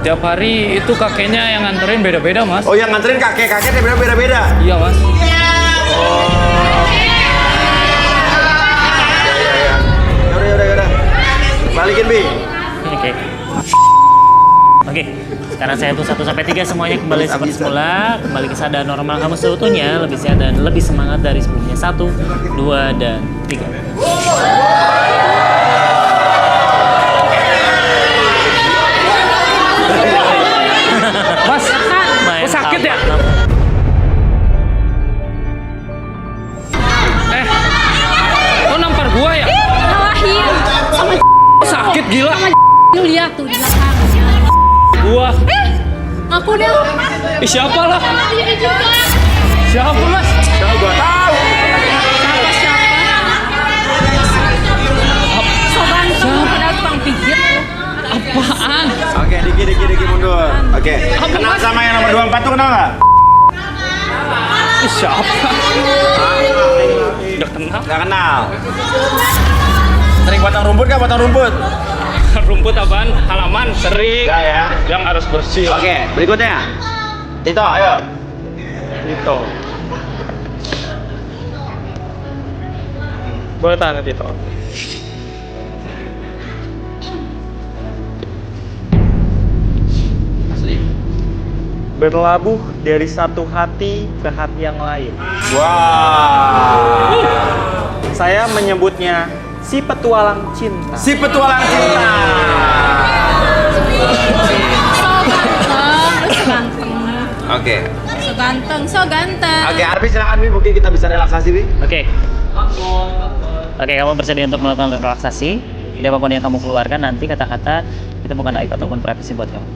Tiap hari itu kakeknya yang nganterin beda-beda, Mas. Oh, yang nganterin kakek-kakeknya beda-beda? Iya, Mas. Yaudah. Balikin, Bi. Oke. Oke, sekarang saya hitung 1 sampai 3 semuanya kembali seperti semula, kembali ke keadaan normal kamu seutuhnya, lebih sehat dan lebih semangat dari sebelumnya. 1, 2, dan 3. Mas, kok sakit ya? Kok nampar gua ya? Ngalahin sama Sakit gila. lu lihat tuh di belakang. Gua. Ngaku deh. Siapa lah? Dia juga. Siapa, Mas? Kalau gua tahu. Siapa? So ganteng padahal tukang pijit tuh. Apaan? Oke, Diki mundur. Oke. Kenal sama yang nomor 24 tuh kenal nggak? Siapa? Udah kenal? Nggak kenal. Sering potong rumput nggak potong rumput? Rumput apaan? Halaman sering. Nggak ya. Yang harus bersih. Oke, berikutnya. Tito, ayo. Tito. Boleh tanya Tito. Asli. Berlabuh dari satu hati ke hati yang lain. Wow. Saya menyebutnya si petualang cinta. Si petualang cinta. So ganteng. Oke. So ganteng. Oke, Arfi silakan Bi, mungkin kita bisa relaksasi Bi. Oke. Oke, kamu bersedia untuk melakukan relaksasi? Jadi apapun yang kamu keluarkan nanti kata-kata kita bukan aib ataupun privasi buat kamu.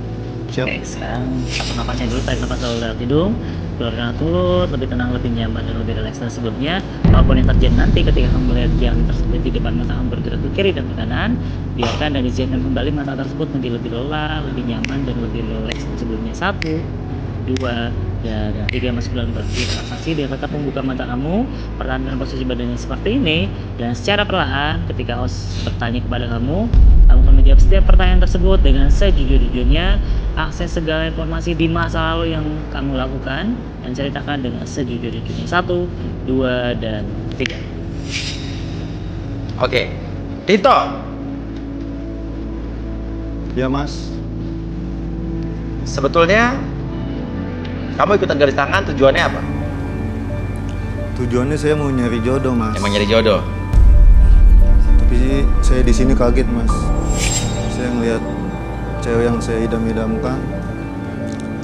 Siap. Oke, sekarang atur nafasnya dulu, tarik nafas selalu lewat hidung, keluarkan turut, lebih tenang, lebih nyaman, dan lebih rileks dari sebelumnya. Apapun yang terjadi nanti ketika kamu melihat yang tersebut di depan mata kamu bergerak ke kiri dan ke kanan, biarkan dan izinkan kembali mata tersebut menjadi lebih lelah, lebih nyaman, dan lebih rileks dari sebelumnya. 1, 2, dan 3. Masuk dalam posisi relaksasi. Dia tetap membuka mata kamu, pertahankan posisi badannya seperti ini, dan secara perlahan ketika host bertanya kepada kamu akan menjawab setiap pertanyaan tersebut dengan sejujur-jujurnya. Akses segala informasi di masa lalu yang kamu lakukan dan ceritakan dengan sejujur-jujurnya. 1, 2, dan 3. Oke. Tito. Ya Mas, Sebetulnya kamu ikutan garis tangan tujuannya apa? tujuannya saya mau nyari jodoh Mas. Emang nyari jodoh. Tapi saya di sini kaget Mas. Saya ngelihat cewek yang saya idam-idamkan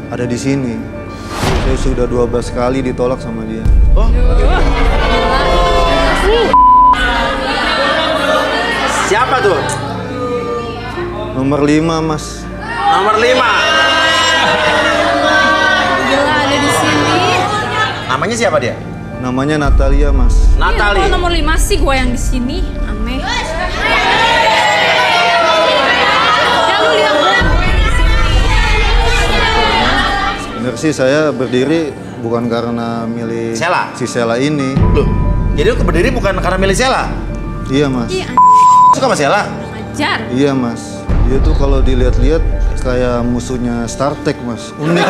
ada di sini. Saya sudah 12 kali ditolak sama dia. Oh. Siapa tuh? Nomor 5 Mas. Nomor 5. Gila ada di sini. Namanya siapa dia? Namanya Natalia Mas. Natali. Kok nomor 5 sih gua yang di sini? Aneh. Ya lu lihat gua. Sebenarnya sih saya berdiri bukan karena milih Sela? si Sela ini. Loh. Jadi lu berdiri bukan karena milih Sela? Iya Mas. Ih, Suka sama Sela? ajar. Iya Mas. Dia tuh kalau dilihat-lihat kayak musuhnya Star Trek Mas. Unik.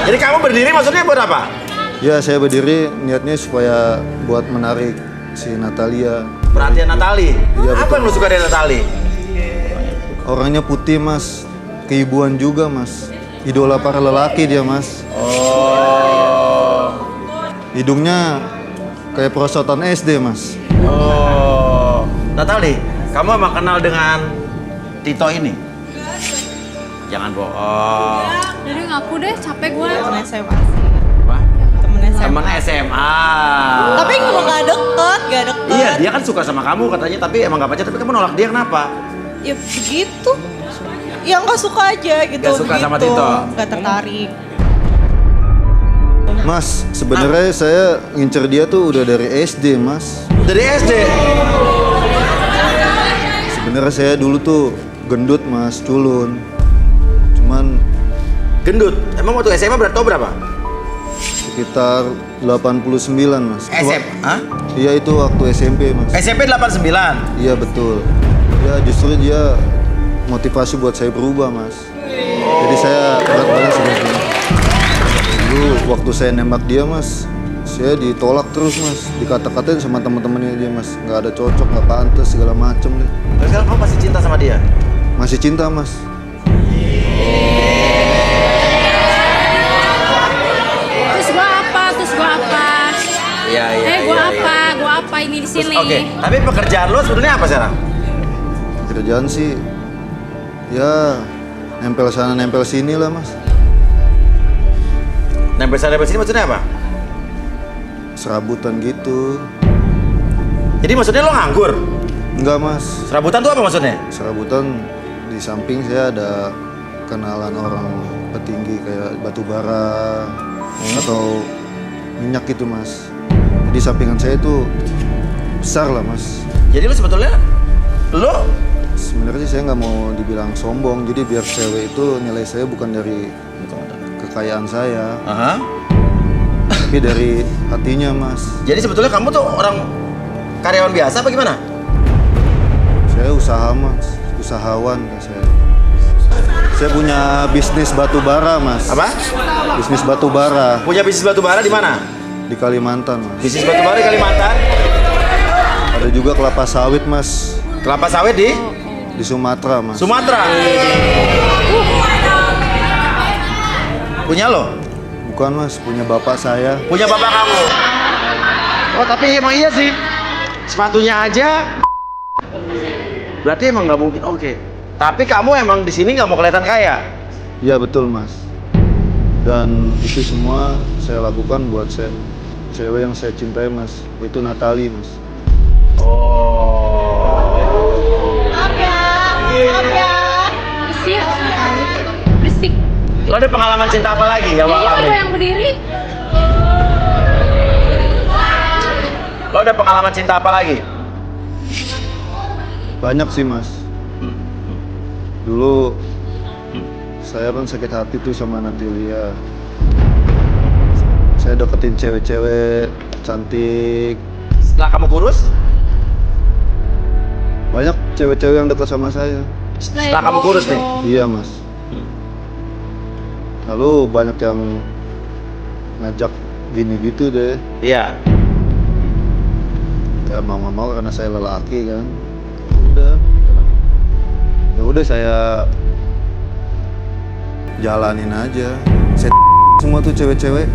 Jadi kamu berdiri maksudnya buat apa? Ya saya berdiri niatnya supaya buat menarik si Natalia. Perhatian Natali. Iya, Apa betul. yang lu suka dari Natali? Orangnya putih Mas. Keibuan juga Mas. Idola para lelaki dia Mas. Oh. Hidungnya kayak perosotan SD Mas. Oh. Natali, kamu emang kenal dengan Tito ini? Jangan bohong. Jadi ngaku deh, capek gua. Temen SMA sih. Apa? Temen SMA. Teman SMA. Tapi kalau nggak deket. Iya, dia kan suka sama kamu katanya, tapi emang gak pacar. Tapi kamu nolak dia kenapa? Ya begitu. Ya nggak suka aja gitu. Nggak suka sama Tito? Nggak tertarik. Mas, sebenarnya saya ngincer dia tuh udah dari SD Mas. Dari SD. Sebenarnya saya dulu tuh gendut Mas, culun. Cuman Gendut. Emang waktu SMA berat kau berapa? sekitar 89 Mas. SM? Hah? Iya itu waktu SMP Mas. SMP 89. Iya betul. Ya Ya justru dia motivasi buat saya berubah mas. Jadi saya berat badan seperti ini. Dulu waktu saya nembak dia mas, saya ditolak terus mas, dikata-katain sama teman-temannya dia mas, nggak ada cocok, nggak pantas segala macem deh. Tapi sekarang kamu masih cinta sama dia? Masih cinta mas. Terus gua apa? Iya, Gua apa ini di sini? Oke, tapi pekerjaan lo sebenarnya apa sekarang? Kerjaan sih, ya nempel sana nempel sini lah mas. Nempel sana nempel sini maksudnya apa? Serabutan gitu. Jadi maksudnya lo nganggur? Enggak mas, Serabutan tuh apa maksudnya? serabutan di samping saya ada kenalan orang petinggi kayak batu bara atau minyak gitu mas. Jadi sampingan saya itu besar lah mas. Jadi lo sebetulnya lo Sebenarnya saya nggak mau dibilang sombong, jadi biar cewek itu nilai saya bukan dari kekayaan saya, tapi dari hatinya mas. jadi sebetulnya kamu tuh orang karyawan biasa apa gimana? Saya usaha mas, usahawan saya. Saya punya bisnis batu bara mas. Apa? Bisnis batu bara Punya bisnis batu bara di mana? di Kalimantan mas. Bisnis batu bara di Kalimantan. Ada juga kelapa sawit mas Kelapa sawit di di Sumatera mas. Sumatera. Punya lo? Bukan mas, punya bapak saya. Punya bapak kamu? Oh tapi emang iya sih. Sepatunya aja. Berarti emang nggak mungkin. Oke. Tapi kamu emang di sini nggak mau kelihatan kaya. Iya betul mas. Dan itu semua saya lakukan buat cewek yang saya cintai mas. Itu Natali mas. Berisik. Lo ada pengalaman cinta apa lagi ya, Wak? Iya, gua yang berdiri. Lo ada pengalaman cinta apa lagi? Banyak sih mas. Dulu saya kan sakit hati tuh sama Natalia. Saya deketin cewek-cewek cantik. Setelah kamu kurus? Banyak cewek-cewek yang dekat sama saya. Setelah kamu kurus nih? Iya mas. Lalu banyak yang ngajak gini gitu deh. Iya. Ya mau karena saya lelaki kan. Ya udah saya jalanin aja. Saya semua tuh cewek-cewek.